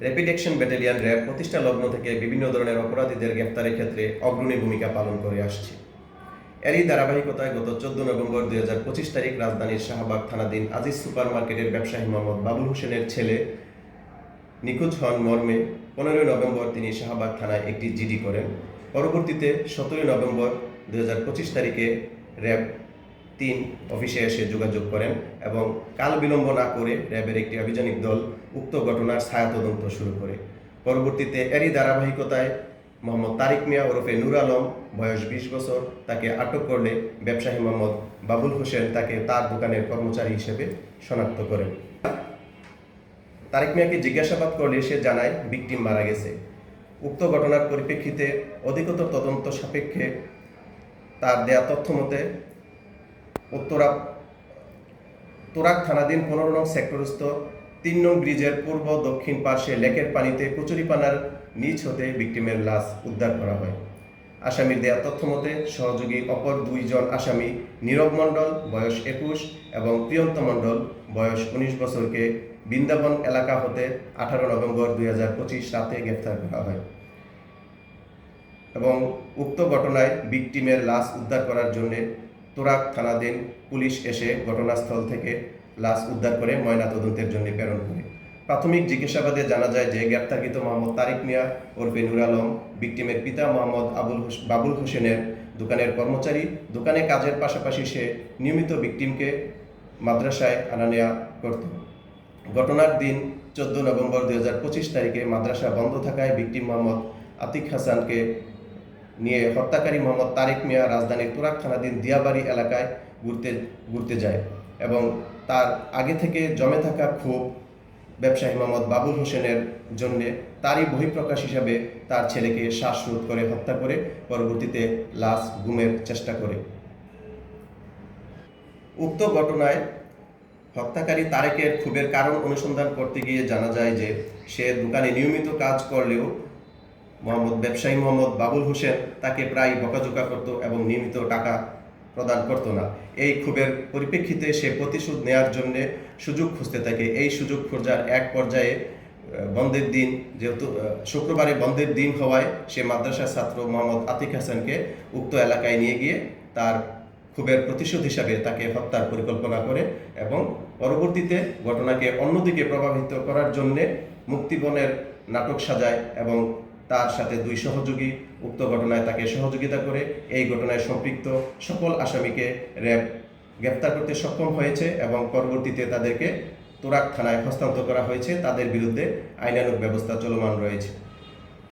Rapid action battalion RAB প্রতিষ্ঠা লগ্ন থেকে বিভিন্ন ধরনের অপরাধীদের গ্রেফতারের ক্ষেত্রে অগ্রণী ভূমিকা পালন করে আসছে। এরই ধারাবাহিকতায় গত 14 নভেম্বর 2025 তারিখ রাজধানীর শাহবাগ থানাধীন আজিজ সুপার মার্কেটের ব্যবসায়ী মোহাম্মদ বাবুল হোসেনের ছেলে নিখোঁজ হন মর্মে 15 নভেম্বর তিনি শাহবাগ থানায় একটি জিডি করেন। পরবর্তীতে 17 নভেম্বর 2025 তারিখে র্যাব 3 অফিসে এসে যোগাযোগ করেন এবং কাল বিলম্ব না করে র্যাবের একটি আভিযানিক দল উক্ত ঘটনার ছায়া তদন্ত শুরু করে। পরবর্তীতে এরই ধারাবাহিকতায় মোহাম্মদ তারিক মিয়া ওরফে নূর আলম বয়স 20 বছর তাকে আটক করলে ব্যবসায়ী মোহাম্মদ বাবুল হোসেন তাকে তার দোকানের কর্মচারী হিসেবে শনাক্ত করেন। তারিক মিয়াকে জিজ্ঞাসাবাদ করলে সে জানায় ভিকটিম মারা গেছে। উক্ত ঘটনার পরিপ্রেক্ষিতে অধিকতর তদন্ত সাপেক্ষে তার দেয়া তথ্য মতে তোরাক থানাধীন 15 নং সেক্টরস্থ 3 নং ব্রিজের পূর্ব দক্ষিণ পার্শ্বে লেকের পানিতে কচুরিপানার নিচ হতে ভিকটিমের লাশ উদ্ধার করা হয়। আসামির দেয়া তথ্য মতে সহযোগী অপর 2 জন আসামি নীরব মণ্ডল বয়স 21 এবং প্রিয়ন্ত মণ্ডল বয়স 19 বছরকে বৃন্দাবন এলাকা হতে 18 নভেম্বর 2025 রাতে গ্রেফতার করা হয় এবং উক্ত ঘটনায় ভিকটিমের লাশ উদ্ধার করার জন্য তোরাক থানাধীন পুলিশ এসে ঘটনাস্থল থেকে লাশ উদ্ধার করে ময়নাতদন্তের জন্য প্রেরণ করে। প্রাথমিক জিজ্ঞাসাবাদে জানা যায় যে গ্রেপ্তারকৃত মোহাম্মদ তারিক মিয়া ওরফে নূর আলম ভিকটিমের পিতা মোহাম্মদ বাবুল হোসেনের দোকানের কর্মচারী। দোকানে কাজের পাশাপাশি সে নিয়মিত ভিকটিমকে মাদ্রাসায় আনা নেওয়া করত। ঘটনার দিন 14 নভেম্বর 2025 তারিখে মাদ্রাসা বন্ধ থাকায় ভিকটিম মোহাম্মদ আতিক হাসানকে নিয়ে হত্যাকারী মোহাম্মদ তারিক মিয়া রাজধানীর তোরাক থানাধীন দিয়াবাড়ি এলাকায় ঘুরতে যায় এবং তার আগে থেকে জমে থাকা ক্ষোভ ব্যবসায়ী মোহাম্মদ বাবুল হোসেনের জন্য তারই বহিঃপ্রকাশ হিসাবে তার ছেলেকে শ্বাসরোধ করে হত্যা করে পরবর্তীতে লাশ গুমের চেষ্টা করে। উক্ত ঘটনায় হত্যাকারী তারেকের ক্ষোভের কারণ অনুসন্ধান করতে গিয়ে জানা যায় যে সে দোকানে নিয়মিত কাজ করলেও ব্যবসায়ী মোহাম্মদ বাবুল হোসেন তাকে প্রায় বকাঝোকা করত এবং নিয়মিত টাকা প্রদান করত না। এই ক্ষোভের পরিপ্রেক্ষিতে সে প্রতিশোধ নেওয়ার জন্য সুযোগ খুঁজতে থাকে। এই সুযোগ খোঁজার এক পর্যায়ে বন্ধের দিন, যেহেতু শুক্রবারে বন্ধের দিন হওয়ায় সে মাদ্রাসার ছাত্র মোহাম্মদ আতিক হাসানকে উক্ত এলাকায় নিয়ে গিয়ে তার ক্ষোভের প্রতিশোধ হিসাবে তাকে হত্যার পরিকল্পনা করে এবং পরবর্তীতে ঘটনাকে অন্যদিকে প্রভাবিত করার জন্য মুক্তিপণের নাটক সাজায় এবং তার সাথে 2 সহযোগী উক্ত ঘটনায় তাকে সহযোগিতা করে এই ঘটনায় সম্পৃক্ত সকল আসামিকে র্যাব গ্রেফতার করতে সক্ষম হয়েছে এবং পরবর্তীতে তাদেরকে তোরাক থানায় হস্তান্তর করা হয়েছে। তাদের বিরুদ্ধে আইনানুগ ব্যবস্থা চলমান রয়েছে।